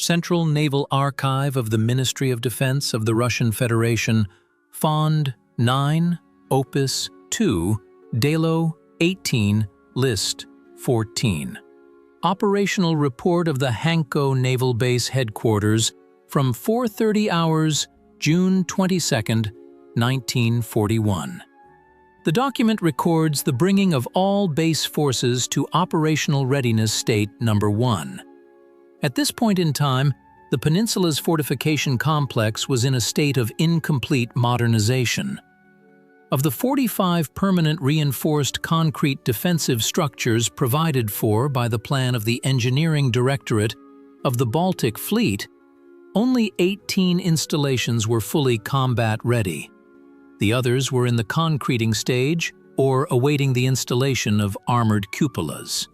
Central Naval Archive of the Ministry of Defense of the Russian Federation, Fond 9, Opus 2, Delo 18, List 14. Operational Report of the Hanko Naval Base Headquarters from 4:30 hours, June 22, 1941. The document records the bringing of all base forces to operational readiness state number 1. At this point in time, the peninsula's fortification complex was in a state of incomplete modernization. Of the 45 permanent reinforced concrete defensive structures provided for by the plan of the Engineering Directorate of the Baltic Fleet, only 18 installations were fully combat-ready. The others were in the concreting stage or awaiting the installation of armored cupolas.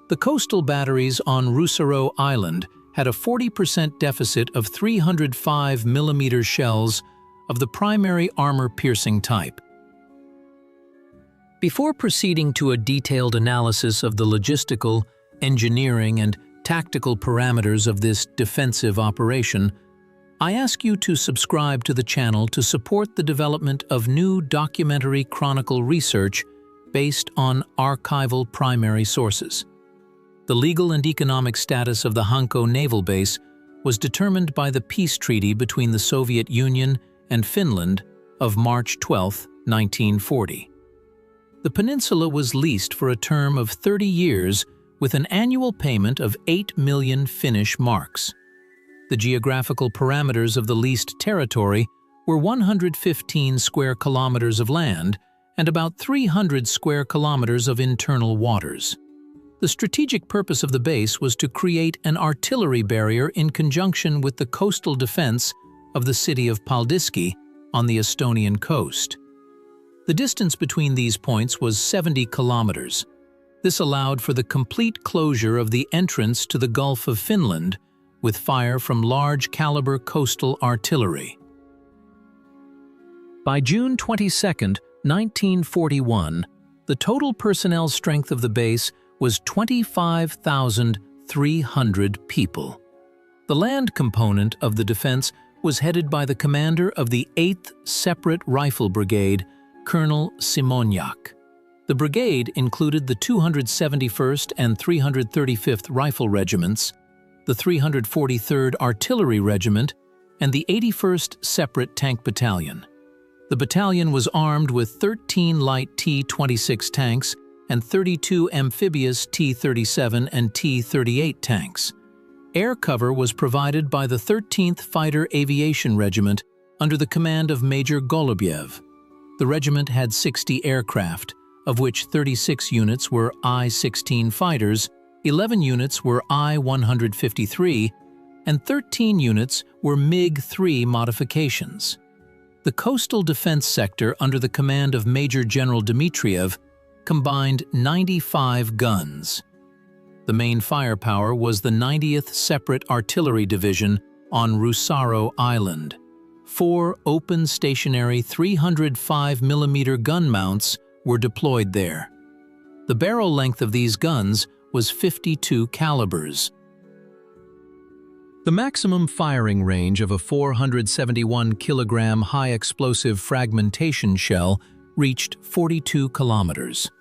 The coastal batteries on Rusaro Island had a 40% deficit of 305 mm shells of the primary armor-piercing type. Before proceeding to a detailed analysis of the logistical, engineering, and tactical parameters of this defensive operation, I ask you to subscribe to the channel to support the development of new documentary chronicle research based on archival primary sources. The legal and economic status of the Hanko Naval Base was determined by the peace treaty between the Soviet Union and Finland of March 12, 1940. The peninsula was leased for a term of 30 years with an annual payment of 8 million Finnish marks. The geographical parameters of the leased territory were 115 square kilometers of land and about 300 square kilometers of internal waters. The strategic purpose of the base was to create an artillery barrier in conjunction with the coastal defense of the city of Paldiski on the Estonian coast. The distance between these points was 70 kilometers. This allowed for the complete closure of the entrance to the Gulf of Finland with fire from large-caliber coastal artillery. By June 22, 1941, the total personnel strength of the base was 25,300 people. The land component of the defense was headed by the commander of the 8th Separate Rifle Brigade, Colonel Simonyak. The brigade included the 271st and 335th Rifle Regiments, the 343rd Artillery Regiment, and the 81st Separate Tank Battalion. The battalion was armed with 13 light T-26 tanks and 32 amphibious T-37 and T-38 tanks. Air cover was provided by the 13th Fighter Aviation Regiment under the command of Major Golubyev. The regiment had 60 aircraft, of which 36 units were I-16 fighters, 11 units were I-153, and 13 units were MiG-3 modifications. The coastal defense sector under the command of Major General Dmitriev combined 95 guns. The main firepower was the 90th Separate Artillery Division on Rusaro Island. 4 open stationary 305 mm gun mounts were deployed there. The barrel length of these guns was 52 calibers. The maximum firing range of a 471 kilogram high-explosive fragmentation shell reached 42 kilometers.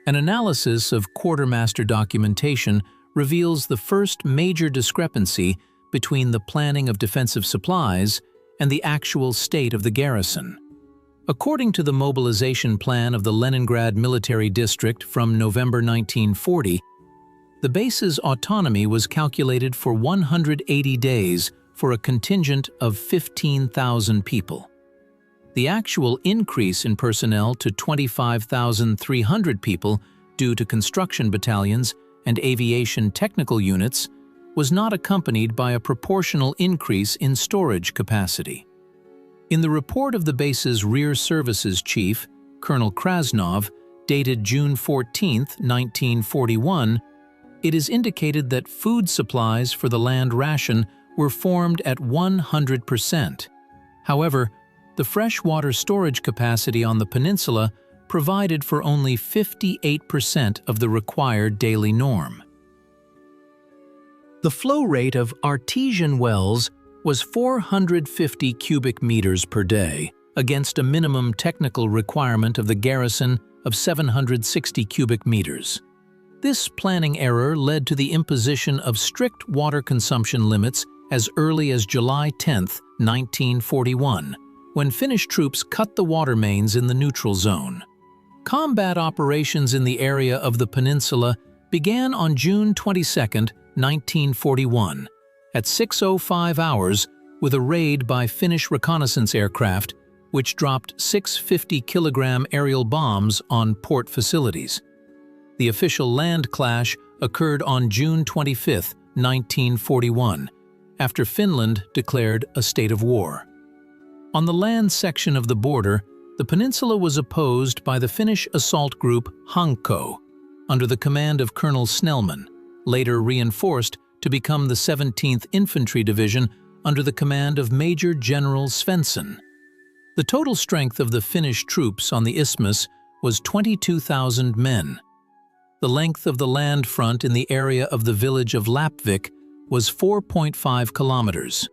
An analysis of quartermaster documentation reveals the first major discrepancy between the planning of defensive supplies and the actual state of the garrison. According to the mobilization plan of the Leningrad Military District from November 1940, the base's autonomy was calculated for 180 days for a contingent of 15,000 people. The actual increase in personnel to 25,300 people due to construction battalions and aviation technical units was not accompanied by a proportional increase in storage capacity. In the report of the base's Rear Services Chief, Colonel Krasnov, dated June 14, 1941, it is indicated that food supplies for the land ration were formed at 100%. However, the freshwater storage capacity on the peninsula provided for only 58% of the required daily norm. The flow rate of artesian wells was 450 cubic meters per day, against a minimum technical requirement of the garrison of 760 cubic meters. This planning error led to the imposition of strict water consumption limits as early as July 10, 1941, when Finnish troops cut the water mains in the neutral zone. Combat operations in the area of the peninsula began on June 22, 1941, at 6:05 hours with a raid by Finnish reconnaissance aircraft, which dropped 6 50-kilogram aerial bombs on port facilities. The official land clash occurred on June 25, 1941, after Finland declared a state of war. On the land section of the border, the peninsula was opposed by the Finnish assault group Hanko, under the command of Colonel Snellman, later reinforced to become the 17th Infantry Division under the command of Major General Svensson. The total strength of the Finnish troops on the isthmus was 22,000 men. The length of the land front in the area of the village of Lappvik was 4.5 kilometers.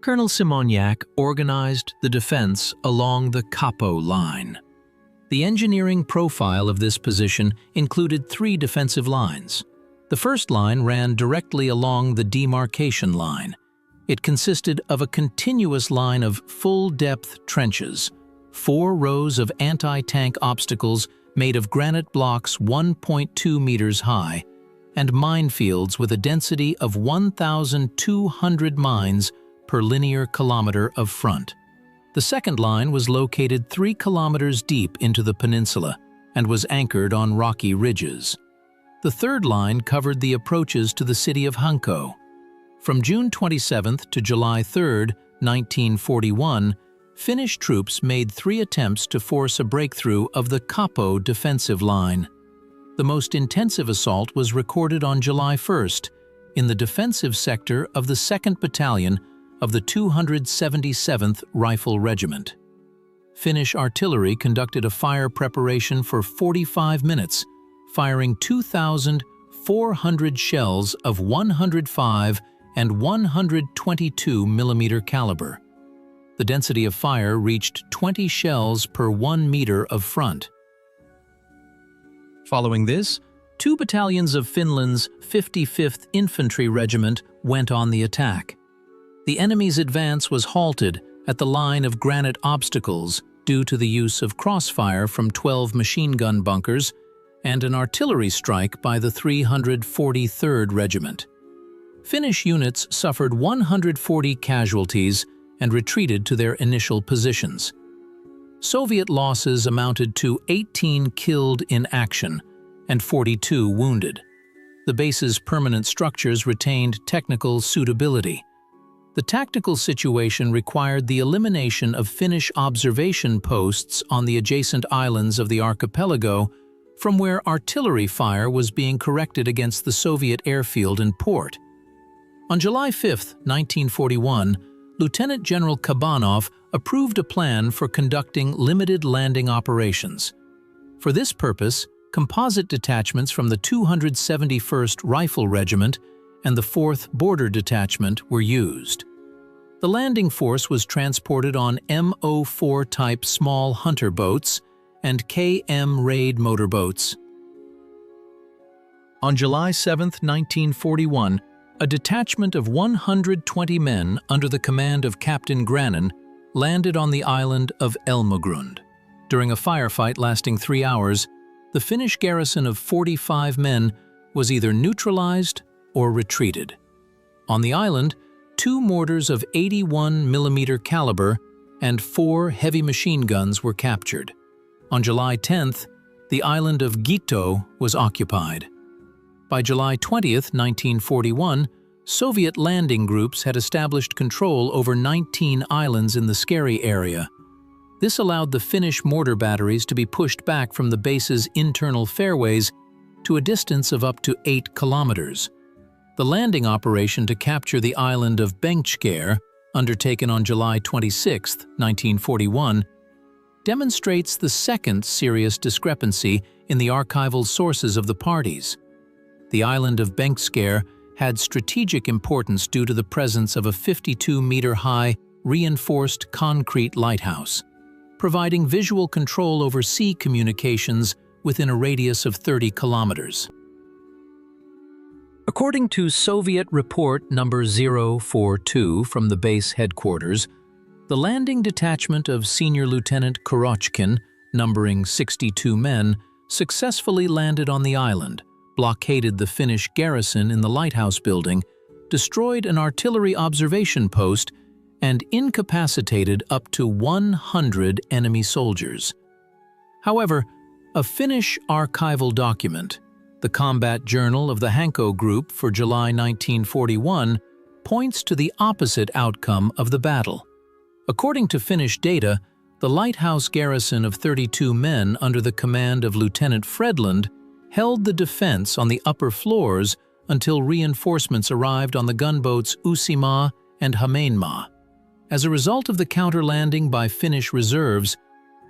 Colonel Simoniak organized the defense along the Capo line. The engineering profile of this position included 3 defensive lines. The first line ran directly along the demarcation line. It consisted of a continuous line of full-depth trenches, 4 rows of anti-tank obstacles made of granite blocks 1.2 meters high, and minefields with a density of 1,200 mines per linear kilometer of front. The second line was located 3 kilometers deep into the peninsula and was anchored on rocky ridges. The third line covered the approaches to the city of Hanko. From June 27 to July 3, 1941, Finnish troops made 3 attempts to force a breakthrough of the Capo defensive line. The most intensive assault was recorded on July 1st in the defensive sector of the 2nd Battalion of the 277th Rifle Regiment. Finnish artillery conducted a fire preparation for 45 minutes, firing 2,400 shells of 105 and 122 mm caliber. The density of fire reached 20 shells per 1 meter of front. Following this, 2 battalions of Finland's 55th Infantry Regiment went on the attack. The enemy's advance was halted at the line of granite obstacles due to the use of crossfire from 12 machine gun bunkers and an artillery strike by the 343rd Regiment. Finnish units suffered 140 casualties and retreated to their initial positions. Soviet losses amounted to 18 killed in action and 42 wounded. The base's permanent structures retained technical suitability. The tactical situation required the elimination of Finnish observation posts on the adjacent islands of the archipelago, from where artillery fire was being corrected against the Soviet airfield and port. On July 5, 1941, Lieutenant General Kabanov approved a plan for conducting limited landing operations. For this purpose, composite detachments from the 271st Rifle Regiment and the 4th Border Detachment were used. The landing force was transported on MO-4 type small hunter boats and KM raid motorboats. On July 7, 1941, a detachment of 120 men under the command of Captain Granin landed on the island of Elmogrund. During a firefight lasting 3 hours, the Finnish garrison of 45 men was either neutralized or retreated. On the island, 2 mortars of 81 mm caliber and 4 heavy machine guns were captured. On July 10th, the island of Gito was occupied. By July 20th, 1941, Soviet landing groups had established control over 19 islands in the Skerry area. This allowed the Finnish mortar batteries to be pushed back from the base's internal fairways to a distance of up to 8 kilometers. The landing operation to capture the island of Bengtskär, undertaken on July 26, 1941, demonstrates the second serious discrepancy in the archival sources of the parties. The island of Bengtskär had strategic importance due to the presence of a 52-meter-high, reinforced concrete lighthouse, providing visual control over sea communications within a radius of 30 kilometers. According to Soviet report number 042 from the base headquarters, the landing detachment of Senior Lieutenant Kurochkin, numbering 62 men, successfully landed on the island, blockaded the Finnish garrison in the lighthouse building, destroyed an artillery observation post, and incapacitated up to 100 enemy soldiers. However, a Finnish archival document, the Combat Journal of the Hanko Group for July 1941, points to the opposite outcome of the battle. According to Finnish data, the lighthouse garrison of 32 men under the command of Lieutenant Fredlund held the defense on the upper floors until reinforcements arrived on the gunboats Uusimaa and Hämeenmaa. As a result of the counter-landing by Finnish reserves,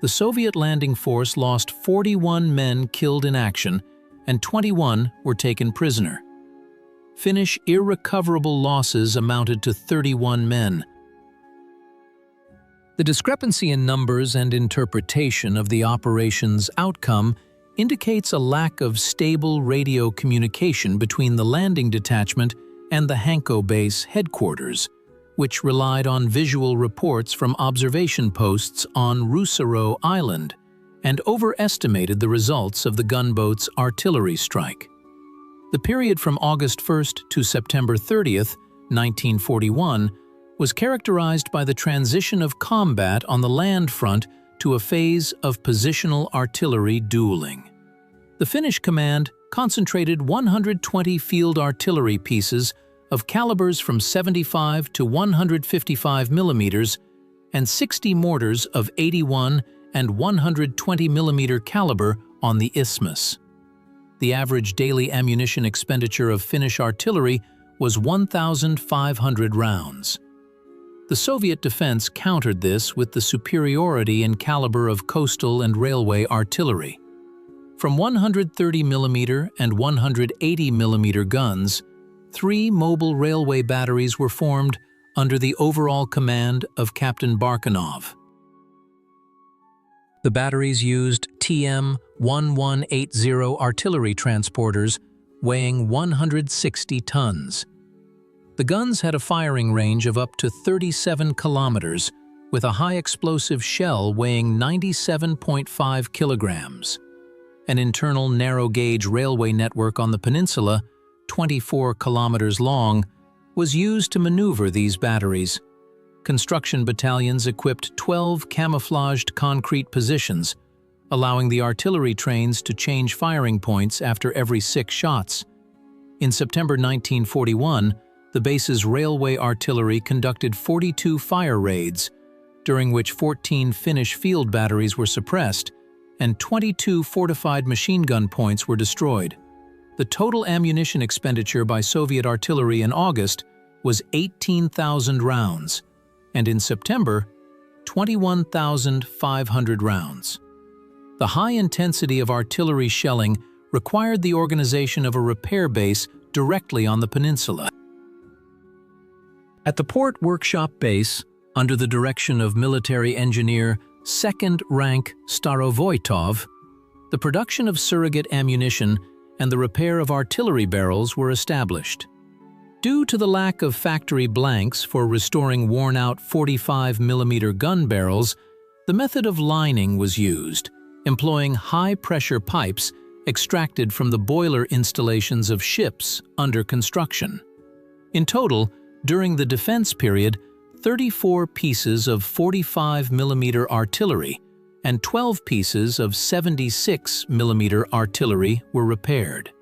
the Soviet landing force lost 41 men killed in action and 21 were taken prisoner. Finnish irrecoverable losses amounted to 31 men. The discrepancy in numbers and interpretation of the operation's outcome indicates a lack of stable radio communication between the landing detachment and the Hanko base headquarters, which relied on visual reports from observation posts on Rusaro Island and overestimated the results of the gunboat's artillery strike. The period from August 1st to September 30th, 1941, was characterized by the transition of combat on the land front to a phase of positional artillery dueling. The Finnish command concentrated 120 field artillery pieces of calibers from 75 to 155 millimeters and 60 mortars of 81 and 120 millimeter caliber on the isthmus. The average daily ammunition expenditure of Finnish artillery was 1,500 rounds. The Soviet defense countered this with the superiority in caliber of coastal and railway artillery. From 130 mm and 180 mm guns, 3 mobile railway batteries were formed under the overall command of Captain Barkanov. The batteries used TM-1180 artillery transporters weighing 160 tons. The guns had a firing range of up to 37 kilometers with a high-explosive shell weighing 97.5 kilograms. An internal narrow-gauge railway network on the peninsula, 24 kilometers long, was used to maneuver these batteries. Construction battalions equipped 12 camouflaged concrete positions, allowing the artillery trains to change firing points after every 6 shots. In September 1941, the base's railway artillery conducted 42 fire raids, during which 14 Finnish field batteries were suppressed and 22 fortified machine gun points were destroyed. The total ammunition expenditure by Soviet artillery in August was 18,000 rounds, and in September, 21,500 rounds. The high intensity of artillery shelling required the organization of a repair base directly on the peninsula. At the port workshop base, under the direction of military engineer 2nd Rank Starovoytov, the production of surrogate ammunition and the repair of artillery barrels were established. Due to the lack of factory blanks for restoring worn-out 45mm gun barrels, the method of lining was used, employing high-pressure pipes extracted from the boiler installations of ships under construction. In total, during the defense period, 34 pieces of 45mm artillery and 12 pieces of 76mm artillery were repaired.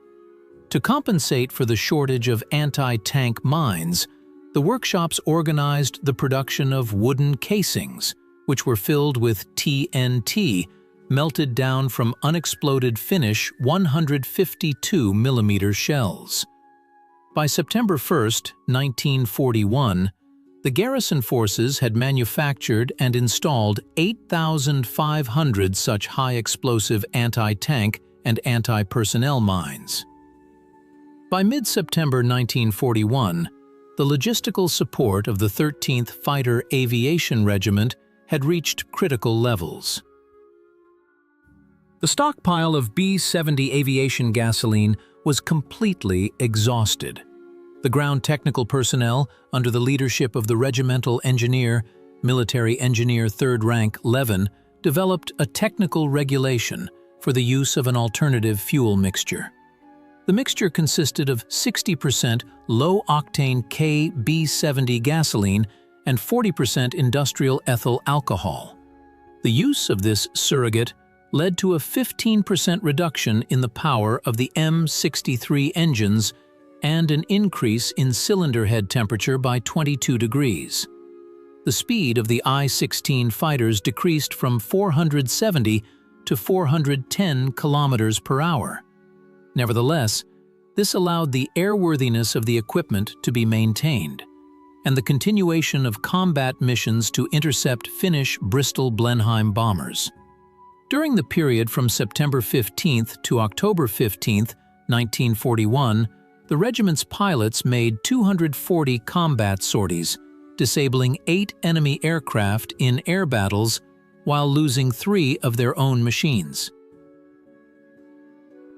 To compensate for the shortage of anti-tank mines, the workshops organized the production of wooden casings, which were filled with TNT, melted down from unexploded Finnish 152mm shells. By September 1, 1941, the garrison forces had manufactured and installed 8,500 such high-explosive anti-tank and anti-personnel mines. By mid-September 1941, the logistical support of the 13th Fighter Aviation Regiment had reached critical levels. The stockpile of B-70 aviation gasoline was completely exhausted. The ground technical personnel, under the leadership of the regimental engineer, military engineer 3rd rank Levin, developed a technical regulation for the use of an alternative fuel mixture. The mixture consisted of 60% low-octane K-B-70 gasoline and 40% industrial ethyl alcohol. The use of this surrogate led to a 15% reduction in the power of the M63 engines and an increase in cylinder head temperature by 22 degrees. The speed of the I-16 fighters decreased from 470 to 410 kilometers per hour. Nevertheless, this allowed the airworthiness of the equipment to be maintained, and the continuation of combat missions to intercept Finnish Bristol Blenheim bombers. During the period from September 15 to October 15, 1941, the regiment's pilots made 240 combat sorties, disabling 8 enemy aircraft in air battles while losing 3 of their own machines.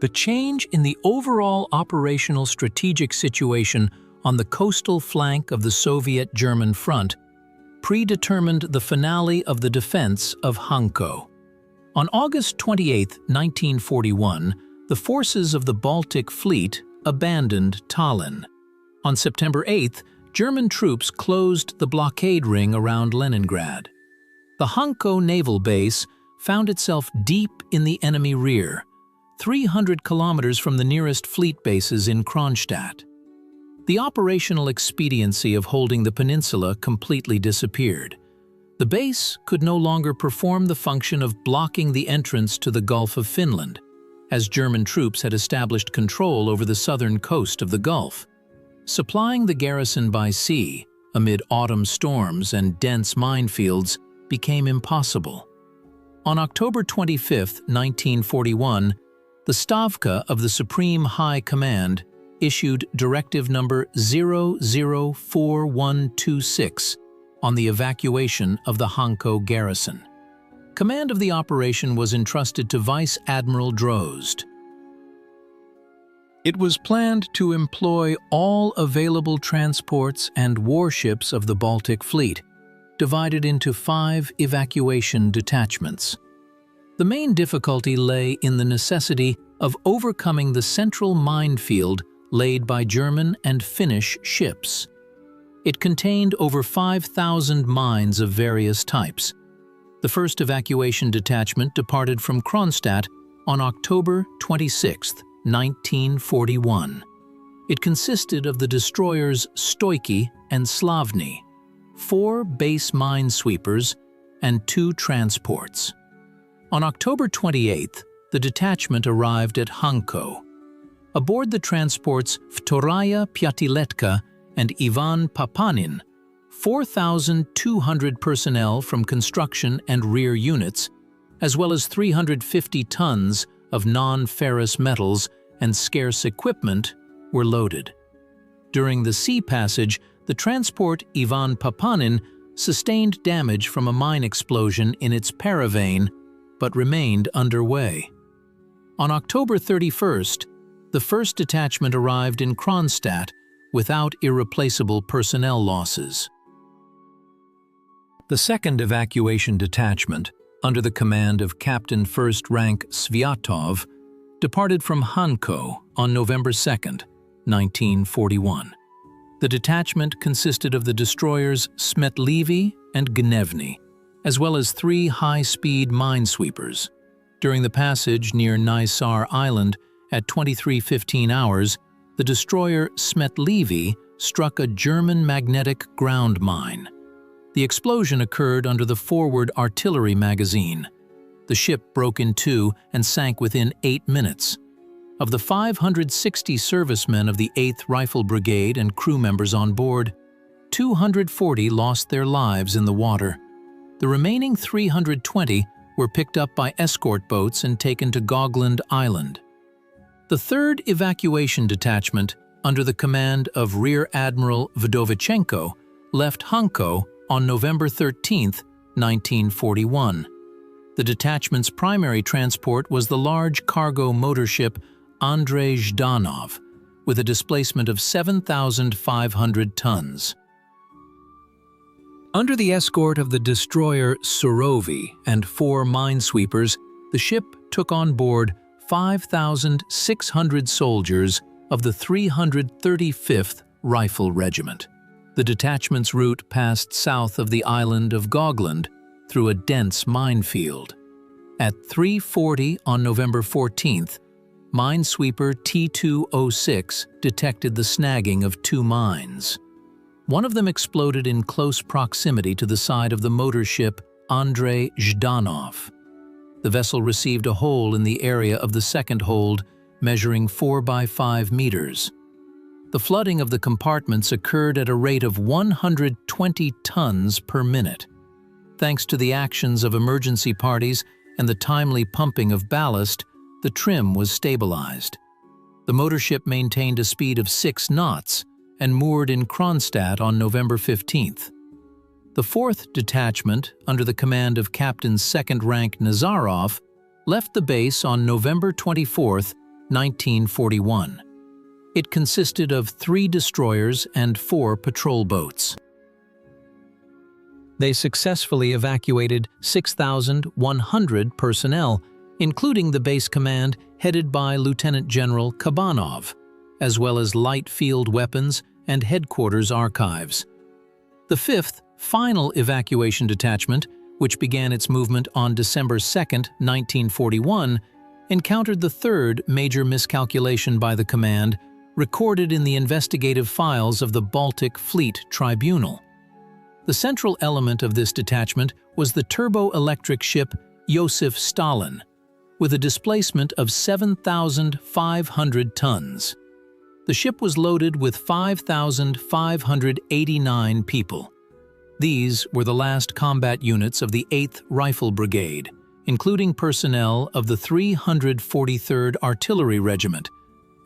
The change in the overall operational strategic situation on the coastal flank of the Soviet-German front predetermined the finale of the defense of Hanko. On August 28, 1941, the forces of the Baltic Fleet abandoned Tallinn. On September 8, German troops closed the blockade ring around Leningrad. The Hanko naval base found itself deep in the enemy rear, 300 kilometers from the nearest fleet bases in Kronstadt. The operational expediency of holding the peninsula completely disappeared. The base could no longer perform the function of blocking the entrance to the Gulf of Finland, as German troops had established control over the southern coast of the Gulf. Supplying the garrison by sea, amid autumn storms and dense minefields, became impossible. On October 25, 1941, the Stavka of the Supreme High Command issued Directive Number 004126 on the evacuation of the Hanko garrison. Command of the operation was entrusted to Vice Admiral Drozd. It was planned to employ all available transports and warships of the Baltic Fleet, divided into 5 evacuation detachments. The main difficulty lay in the necessity of overcoming the central minefield laid by German and Finnish ships. It contained over 5,000 mines of various types. The first evacuation detachment departed from Kronstadt on October 26, 1941. It consisted of the destroyers Stoichi and Slavny, 4 base minesweepers, and 2 transports. On October 28, the detachment arrived at Hanko. Aboard the transports Vtoraya Pyatiletka and Ivan Papanin, 4,200 personnel from construction and rear units, as well as 350 tons of non-ferrous metals and scarce equipment, were loaded. During the sea passage, the transport Ivan Papanin sustained damage from a mine explosion in its paravane, but remained underway. On October 31st, the first detachment arrived in Kronstadt without irreplaceable personnel losses. The second evacuation detachment, under the command of Captain 1st Rank Sviatov, departed from Hanko on November 2, 1941. The detachment consisted of the destroyers Smetlivi and Gnevny, as well as 3 high-speed minesweepers. During the passage near Nysar Island at 23:15 hours, the destroyer Smetlivi struck a German magnetic ground mine. The explosion occurred under the forward artillery magazine. The ship broke in 2 and sank within 8 minutes. Of the 560 servicemen of the 8th Rifle Brigade and crew members on board, 240 lost their lives in the water. The remaining 320 were picked up by escort boats and taken to Gogland Island. The third evacuation detachment under the command of Rear Admiral Vdovichenko, left Hanko on November 13, 1941. The detachment's primary transport was the large cargo motor ship Andrei Zhdanov, with a displacement of 7,500 tons. Under the escort of the destroyer Surovi and 4 minesweepers, the ship took on board 5,600 soldiers of the 335th Rifle Regiment. The detachment's route passed south of the island of Gogland through a dense minefield. At 3:40 on November 14th, minesweeper T-206 detected the snagging of 2 mines. One of them exploded in close proximity to the side of the motor ship Andrei Zhdanov. The vessel received a hole in the area of the second hold, measuring 4 by 5 meters. The flooding of the compartments occurred at a rate of 120 tons per minute. Thanks to the actions of emergency parties and the timely pumping of ballast, the trim was stabilized. The motor ship maintained a speed of 6 knots and moored in Kronstadt on November 15th. The 4th Detachment, under the command of Captain 2nd Rank Nazarov, left the base on November 24, 1941. It consisted of 3 destroyers and 4 patrol boats. They successfully evacuated 6,100 personnel, including the base command headed by Lieutenant General Kabanov, as well as light field weapons and headquarters archives. The 5th, final evacuation detachment, which began its movement on December 2, 1941, encountered the 3rd major miscalculation by the command, recorded in the investigative files of the Baltic Fleet Tribunal. The central element of this detachment was the turbo-electric ship Iosif Stalin, with a displacement of 7,500 tons. The ship was loaded with 5,589 people. These were the last combat units of the 8th Rifle Brigade, including personnel of the 343rd Artillery Regiment,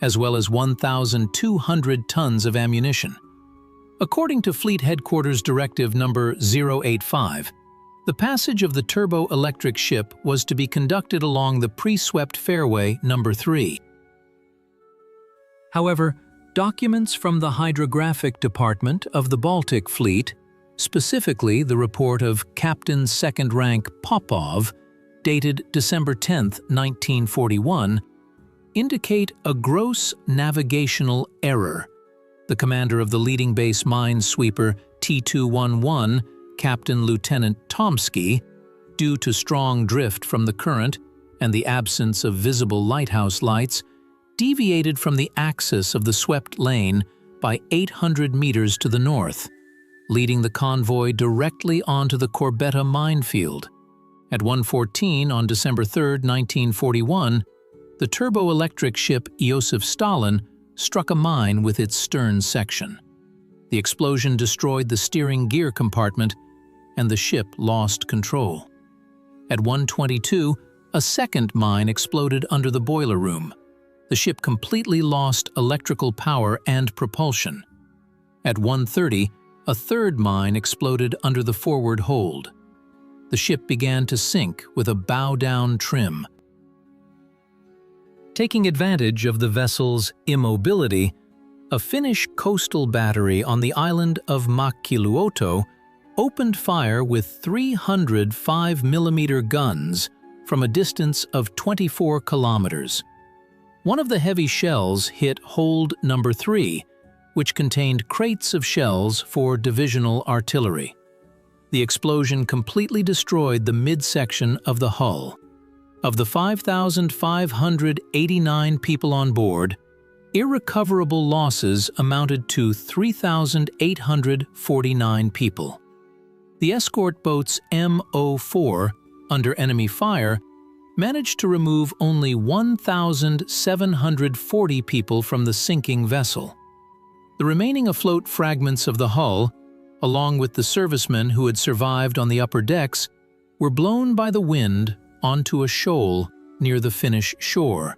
as well as 1,200 tons of ammunition. According to Fleet Headquarters Directive No. 085, the passage of the turbo-electric ship was to be conducted along the pre-swept fairway No. 3. However, documents from the Hydrographic Department of the Baltic Fleet, specifically the report of Captain 2nd Rank Popov, dated December 10, 1941, indicate a gross navigational error. The commander of the leading base minesweeper T-211, Captain Lieutenant Tomsky, due to strong drift from the current and the absence of visible lighthouse lights, deviated from the axis of the swept lane by 800 meters to the north, leading the convoy directly onto the Corbetta minefield. At 1:14 on December 3, 1941, the turbo-electric ship Iosif Stalin struck a mine with its stern section. The explosion destroyed the steering gear compartment, and the ship lost control. At 1:22, a second mine exploded under the boiler room. The ship completely lost electrical power and propulsion. At 1:30, a third mine exploded under the forward hold. The ship began to sink with a bow-down trim. Taking advantage of the vessel's immobility, a Finnish coastal battery on the island of Makiluoto opened fire with 300 5mm guns from a distance of 24 kilometers. One of the heavy shells hit hold No. 3, which contained crates of shells for divisional artillery. The explosion completely destroyed the midsection of the hull. Of the 5,589 people on board, irrecoverable losses amounted to 3,849 people. The escort boats MO4, under enemy fire, managed to remove only 1,740 people from the sinking vessel. The remaining afloat fragments of the hull, along with the servicemen who had survived on the upper decks, were blown by the wind onto a shoal near the Finnish shore,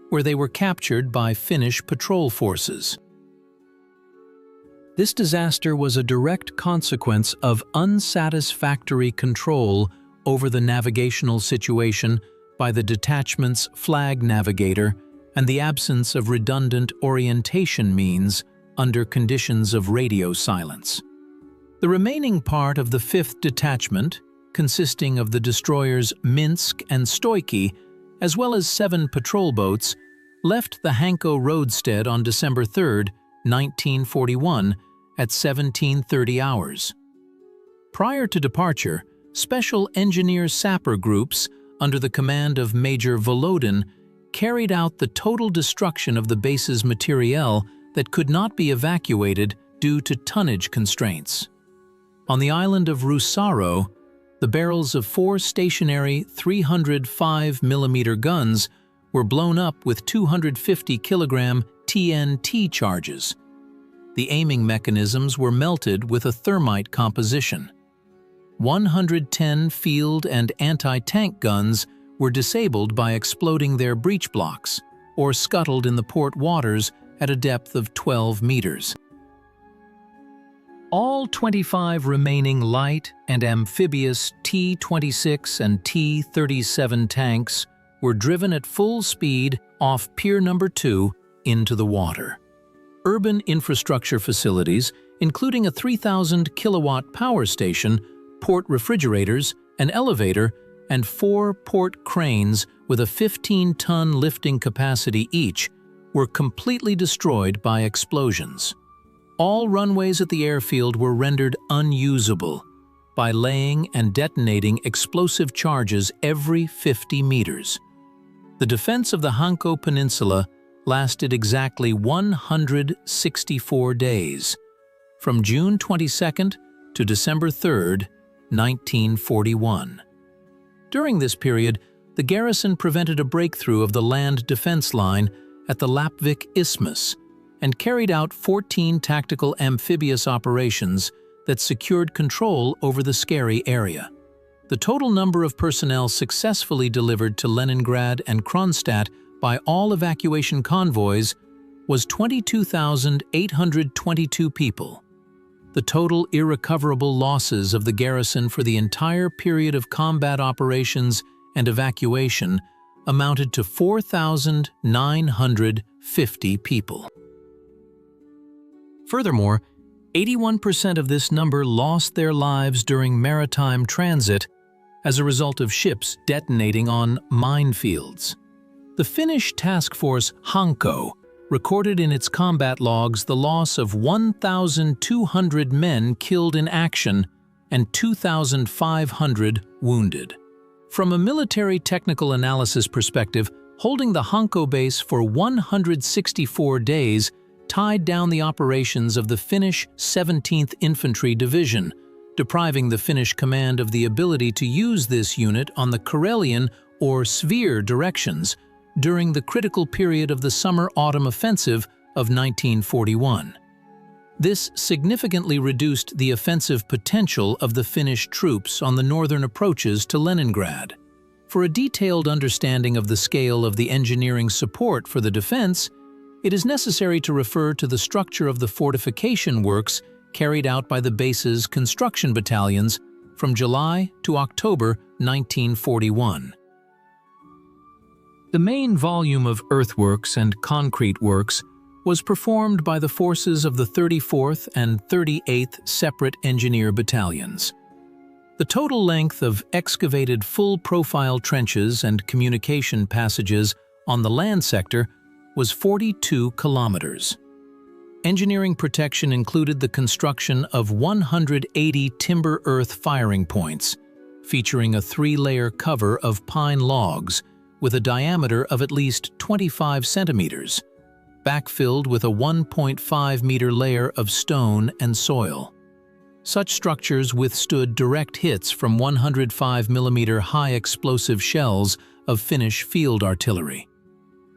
where they were captured by Finnish patrol forces. This disaster was a direct consequence of unsatisfactory control over the navigational situation by the detachment's flag navigator and the absence of redundant orientation means under conditions of radio silence. The remaining part of the 5th Detachment, consisting of the destroyers Minsk and Stoichi, as well as 7 patrol boats, left the Hanko roadstead on December 3, 1941, at 17:30 hours. Prior to departure, Special Engineer Sapper Groups, under the command of Major Volodin, carried out the total destruction of the base's materiel that could not be evacuated due to tonnage constraints. On the island of Rusaro, the barrels of 4 stationary 305mm guns were blown up with 250-kilogram TNT charges. The aiming mechanisms were melted with a thermite composition. 110 field and anti-tank guns were disabled by exploding their breech blocks or scuttled in the port waters at a depth of 12 meters. All 25 remaining light and amphibious T-26 and T-37 tanks were driven at full speed off Pier Number 2 into the water. Urban infrastructure facilities, including a 3,000-kilowatt power station, port refrigerators, an elevator, and 4 port cranes with a 15-ton lifting capacity each, were completely destroyed by explosions. All runways at the airfield were rendered unusable by laying and detonating explosive charges every 50 meters. The defense of the Hanko Peninsula lasted exactly 164 days, from June 22 to December 3, 1941. During this period, the garrison prevented a breakthrough of the land defense line at the Lappvik Isthmus and carried out 14 tactical amphibious operations that secured control over the skerry area. The total number of personnel successfully delivered to Leningrad and Kronstadt by all evacuation convoys was 22,822 people. The total irrecoverable losses of the garrison for the entire period of combat operations and evacuation amounted to 4,950 people. Furthermore, 81% of this number lost their lives during maritime transit as a result of ships detonating on minefields. The Finnish task force Hanko recorded in its combat logs the loss of 1,200 men killed in action and 2,500 wounded. From a military technical analysis perspective, holding the Hanko base for 164 days tied down the operations of the Finnish 17th Infantry Division, depriving the Finnish command of the ability to use this unit on the Karelian or Svir directions during the critical period of the summer-autumn offensive of 1941. This significantly reduced the offensive potential of the Finnish troops on the northern approaches to Leningrad. For a detailed understanding of the scale of the engineering support for the defense, it is necessary to refer to the structure of the fortification works carried out by the base's construction battalions from July to October 1941. The main volume of earthworks and concrete works was performed by the forces of the 34th and 38th Separate Engineer Battalions. The total length of excavated full-profile trenches and communication passages on the land sector was 42 kilometers. Engineering protection included the construction of 180 timber earth firing points, featuring a 3-layer cover of pine logs with a diameter of at least 25 centimeters, backfilled with a 1.5-meter layer of stone and soil. Such structures withstood direct hits from 105mm high-explosive shells of Finnish field artillery.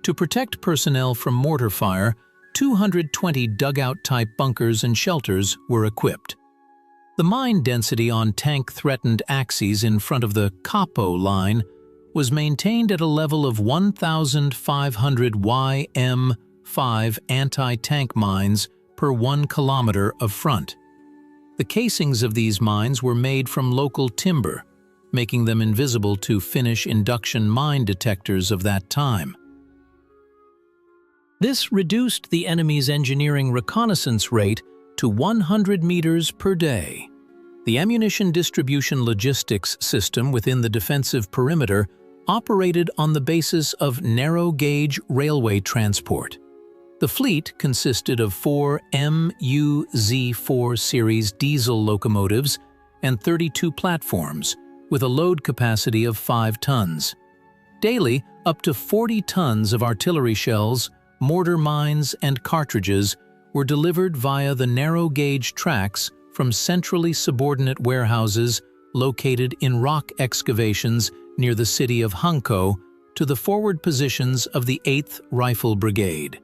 To protect personnel from mortar fire, 220 dugout-type bunkers and shelters were equipped. The mine density on tank-threatened axes in front of the Capo line was maintained at a level of 1,500 YM5 anti-tank mines per 1 kilometer of front. The casings of these mines were made from local timber, making them invisible to Finnish induction mine detectors of that time. This reduced the enemy's engineering reconnaissance rate to 100 meters per day. The ammunition distribution logistics system within the defensive perimeter operated on the basis of narrow-gauge railway transport. The fleet consisted of 4 MUZ-4 series diesel locomotives and 32 platforms, with a load capacity of 5 tons. Daily, up to 40 tons of artillery shells, mortar mines, and cartridges were delivered via the narrow-gauge tracks from centrally subordinate warehouses located in rock excavations near the city of Hanko to the forward positions of the 8th Rifle Brigade.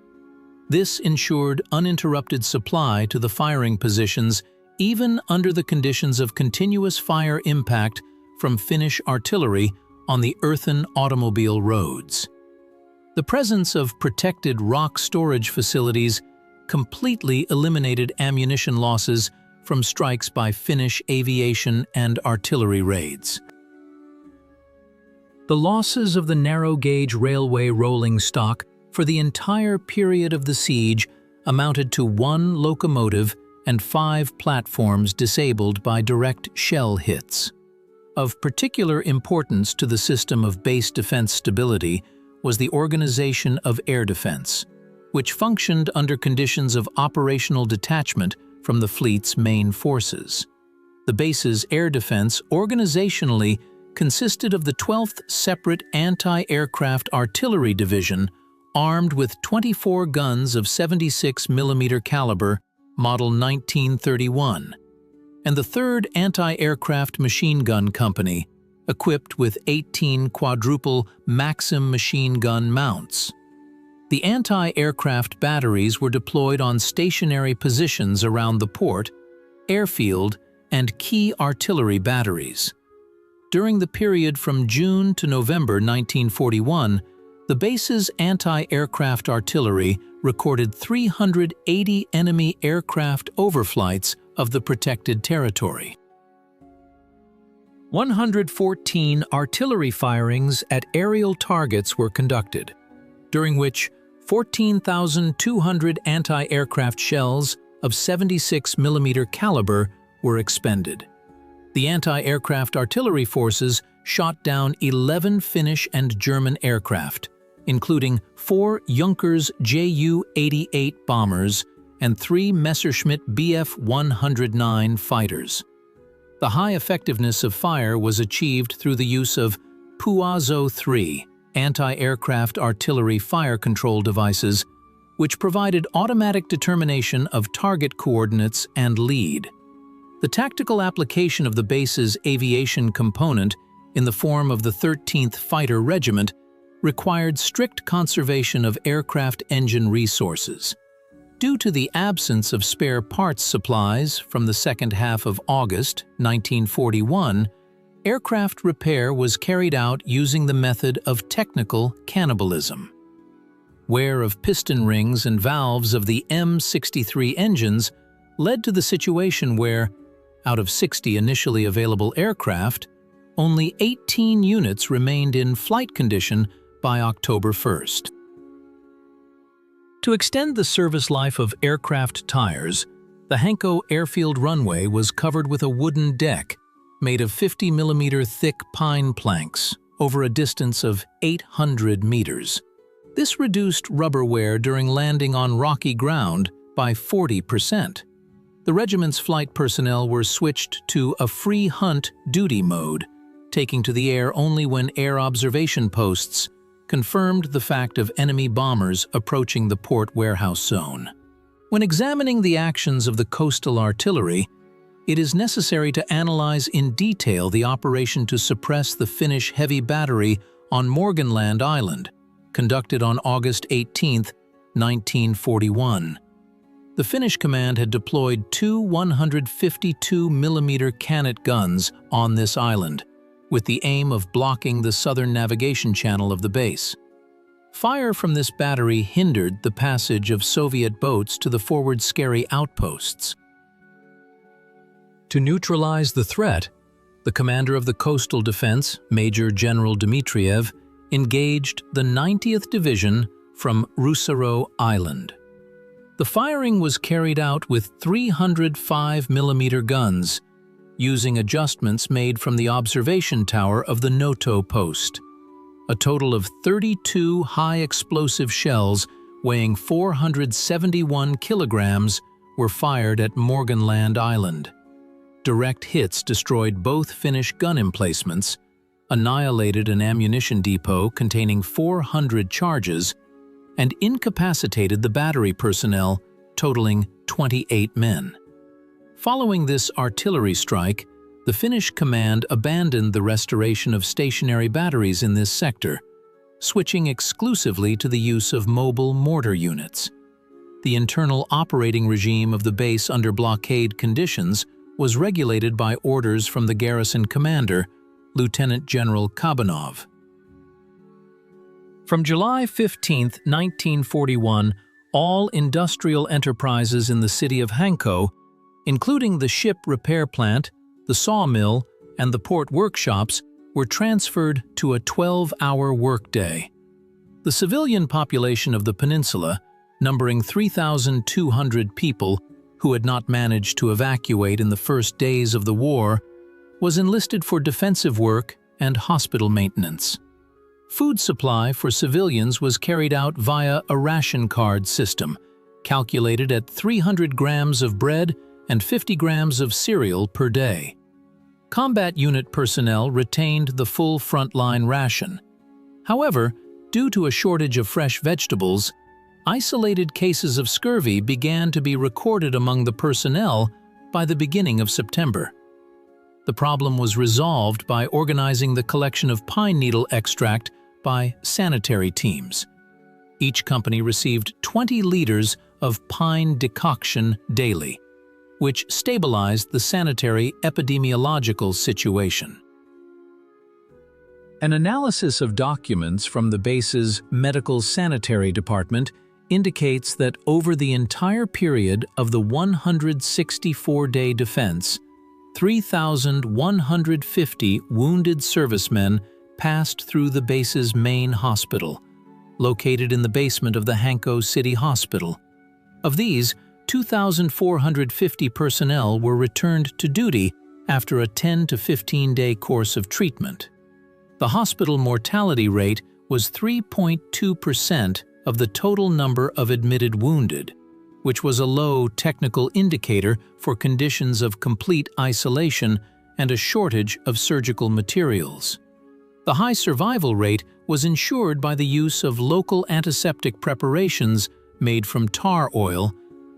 This ensured uninterrupted supply to the firing positions even under the conditions of continuous fire impact from Finnish artillery on the earthen automobile roads. The presence of protected rock storage facilities completely eliminated ammunition losses from strikes by Finnish aviation and artillery raids. The losses of the narrow-gauge railway rolling stock for the entire period of the siege amounted to 1 locomotive and 5 platforms disabled by direct shell hits. Of particular importance to the system of base defense stability was the organization of air defense, which functioned under conditions of operational detachment from the fleet's main forces. The base's air defense organizationally consisted of the 12th Separate Anti-Aircraft Artillery Division, armed with 24 guns of 76 mm caliber, model 1931, and the 3rd Anti-Aircraft Machine Gun Company, equipped with 18 quadruple Maxim machine gun mounts. The anti-aircraft batteries were deployed on stationary positions around the port, airfield, and key artillery batteries. During the period from June to November 1941, the base's anti-aircraft artillery recorded 380 enemy aircraft overflights of the protected territory. 114 artillery firings at aerial targets were conducted, during which 14,200 anti-aircraft shells of 76 mm caliber were expended. The anti-aircraft artillery forces shot down 11 Finnish and German aircraft, including 4 Junkers Ju-88 bombers and 3 Messerschmitt Bf-109 fighters. The high effectiveness of fire was achieved through the use of Puazo-3 anti-aircraft artillery fire control devices, which provided automatic determination of target coordinates and lead. The tactical application of the base's aviation component in the form of the 13th Fighter Regiment required strict conservation of aircraft engine resources. Due to the absence of spare parts supplies from the second half of August 1941, aircraft repair was carried out using the method of technical cannibalism. Wear of piston rings and valves of the M63 engines led to the situation where, out of 60 initially available aircraft, only 18 units remained in flight condition by October 1st. To extend the service life of aircraft tires, the Hanko airfield runway was covered with a wooden deck made of 50 mm thick pine planks over a distance of 800 meters. This reduced rubber wear during landing on rocky ground by 40%. The regiment's flight personnel were switched to a free hunt duty mode, taking to the air only when air observation posts confirmed the fact of enemy bombers approaching the port warehouse zone. When examining the actions of the coastal artillery, it is necessary to analyze in detail the operation to suppress the Finnish heavy battery on Morganland Island, conducted on August 18, 1941. The Finnish command had deployed 2 152 mm cannon guns on this island, with the aim of blocking the southern navigation channel of the base. Fire from this battery hindered the passage of Soviet boats to the forward skerry outposts. To neutralize the threat, the commander of the coastal defense, Major General Dmitriev, engaged the 90th Division from Rusaro Island. The firing was carried out with 305mm guns, using adjustments made from the observation tower of the Noto post. A total of 32 high-explosive shells weighing 471 kilograms were fired at Morganland Island. Direct hits destroyed both Finnish gun emplacements, annihilated an ammunition depot containing 400 charges, and incapacitated the battery personnel, totaling 28 men. Following this artillery strike, the Finnish command abandoned the restoration of stationary batteries in this sector, switching exclusively to the use of mobile mortar units. The internal operating regime of the base under blockade conditions was regulated by orders from the garrison commander, Lieutenant General Kabanov. From July 15, 1941, all industrial enterprises in the city of Hanko, including the ship repair plant, the sawmill, and the port workshops, were transferred to a 12-hour workday. The civilian population of the peninsula, numbering 3,200 people who had not managed to evacuate in the first days of the war, was enlisted for defensive work and hospital maintenance. Food supply for civilians was carried out via a ration card system, calculated at 300 grams of bread and 50 grams of cereal per day. Combat unit personnel retained the full frontline ration. However, due to a shortage of fresh vegetables, isolated cases of scurvy began to be recorded among the personnel by the beginning of September. The problem was resolved by organizing the collection of pine needle extract by sanitary teams. Each company received 20 liters of pine decoction daily, which stabilized the sanitary epidemiological situation. An analysis of documents from the base's medical sanitary department indicates that over the entire period of the 164-day defense, 3,150 wounded servicemen passed through the base's main hospital, located in the basement of the Hanko City Hospital. Of these, 2,450 personnel were returned to duty after a 10 to 15-day course of treatment. The hospital mortality rate was 3.2% of the total number of admitted wounded, which was a low technical indicator for conditions of complete isolation and a shortage of surgical materials. The high survival rate was ensured by the use of local antiseptic preparations made from tar oil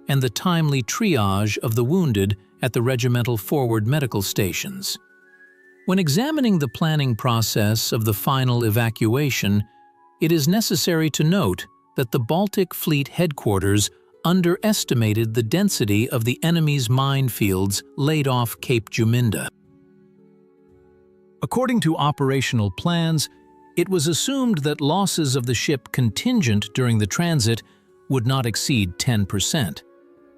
and the timely triage of the wounded at the regimental forward medical stations. When examining the planning process of the final evacuation, it is necessary to note that the Baltic Fleet headquarters underestimated the density of the enemy's minefields laid off Cape Juminda. According to operational plans, it was assumed that losses of the ship contingent during the transit would not exceed 10%.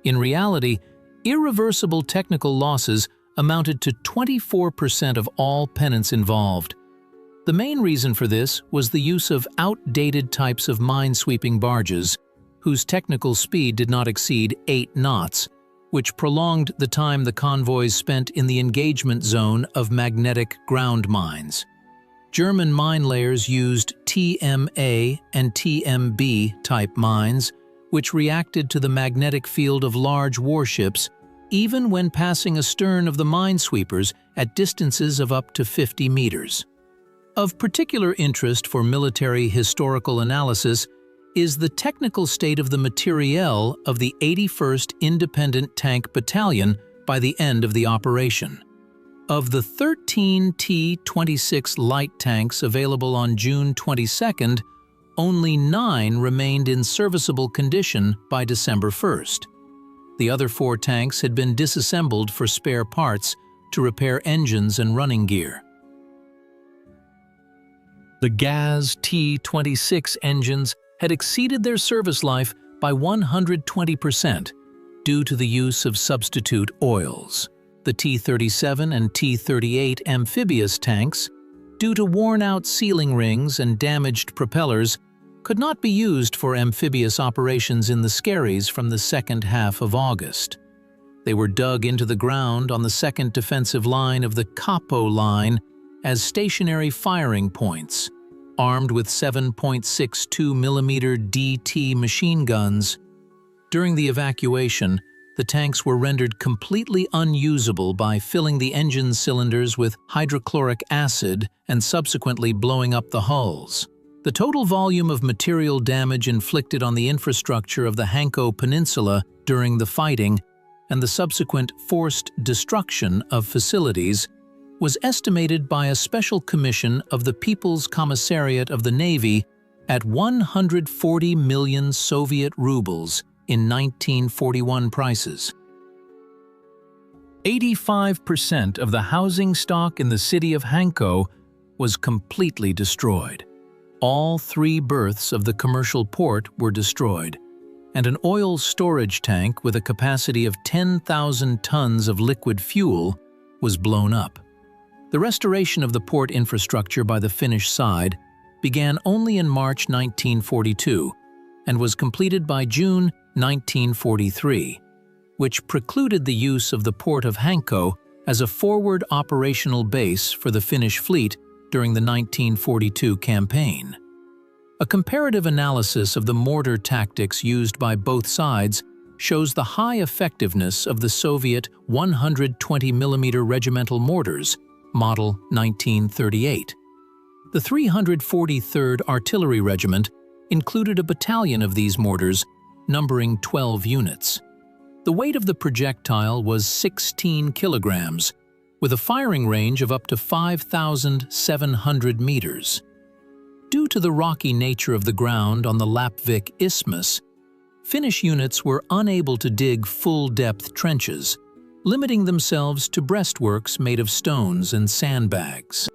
In reality, irreversible technical losses amounted to 24% of all pennants involved. The main reason for this was the use of outdated types of minesweeping barges, whose technical speed did not exceed 8 knots, which prolonged the time the convoys spent in the engagement zone of magnetic ground mines. German mine layers used TMA and TMB type mines, which reacted to the magnetic field of large warships even when passing astern of the minesweepers at distances of up to 50 meters. Of particular interest for military historical analysis is the technical state of the materiel of the 81st Independent Tank Battalion by the end of the operation. Of the 13 T-26 light tanks available on June 22nd, only 9 remained in serviceable condition by December 1st. The other 4 tanks had been disassembled for spare parts to repair engines and running gear. The Gaz T-26 engines had exceeded their service life by 120% due to the use of substitute oils. The T-37 and T-38 amphibious tanks, due to worn-out sealing rings and damaged propellers, could not be used for amphibious operations in the skerries from the second half of August. They were dug into the ground on the second defensive line of the Capo line as stationary firing points, armed with 7.62 mm DT machine guns. During the evacuation, the tanks were rendered completely unusable by filling the engine cylinders with hydrochloric acid and subsequently blowing up the hulls. The total volume of material damage inflicted on the infrastructure of the Hanko Peninsula during the fighting and the subsequent forced destruction of facilities was estimated by a special commission of the People's Commissariat of the Navy at 140 million Soviet rubles in 1941 prices. 85% of the housing stock in the city of Hanko was completely destroyed. All 3 berths of the commercial port were destroyed, and an oil storage tank with a capacity of 10,000 tons of liquid fuel was blown up. The restoration of the port infrastructure by the Finnish side began only in March 1942 and was completed by June 1943, which precluded the use of the port of Hanko as a forward operational base for the Finnish fleet during the 1942 campaign. A comparative analysis of the mortar tactics used by both sides shows the high effectiveness of the Soviet 120 mm regimental mortars, model 1938. The 343rd Artillery Regiment included a battalion of these mortars, numbering 12 units. The weight of the projectile was 16 kilograms, with a firing range of up to 5,700 meters. Due to the rocky nature of the ground on the Lappvik Isthmus, Finnish units were unable to dig full-depth trenches, limiting themselves to breastworks made of stones and sandbags.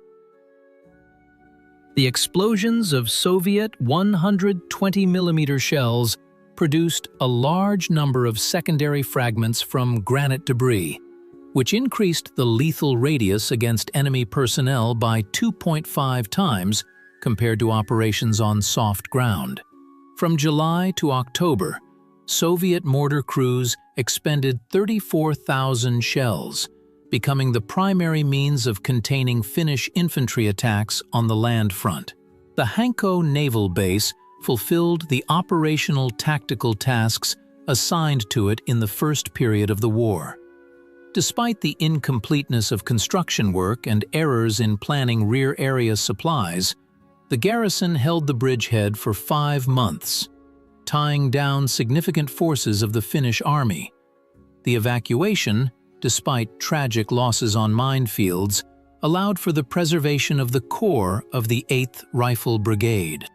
The explosions of Soviet 120 mm shells produced a large number of secondary fragments from granite debris, which increased the lethal radius against enemy personnel by 2.5 times compared to operations on soft ground. From July to October, Soviet mortar crews expended 34,000 shells, becoming the primary means of containing Finnish infantry attacks on the land front. The Hanko naval base fulfilled the operational tactical tasks assigned to it in the first period of the war. Despite the incompleteness of construction work and errors in planning rear area supplies, the garrison held the bridgehead for 5 months, tying down significant forces of the Finnish army. The evacuation, despite tragic losses on minefields, allowed for the preservation of the core of the 8th Rifle Brigade.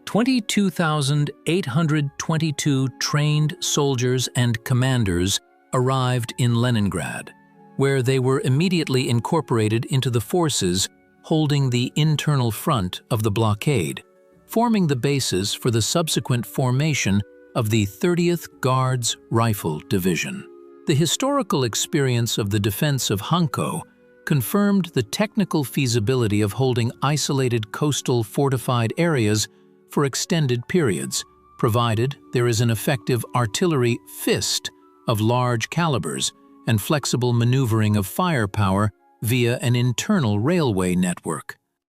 22,822 trained soldiers and commanders arrived in Leningrad, where they were immediately incorporated into the forces holding the internal front of the blockade, forming the basis for the subsequent formation of the 30th Guards Rifle Division. The historical experience of the defense of Hanko confirmed the technical feasibility of holding isolated coastal fortified areas for extended periods, provided there is an effective artillery fist of large calibers and flexible maneuvering of firepower via an internal railway network.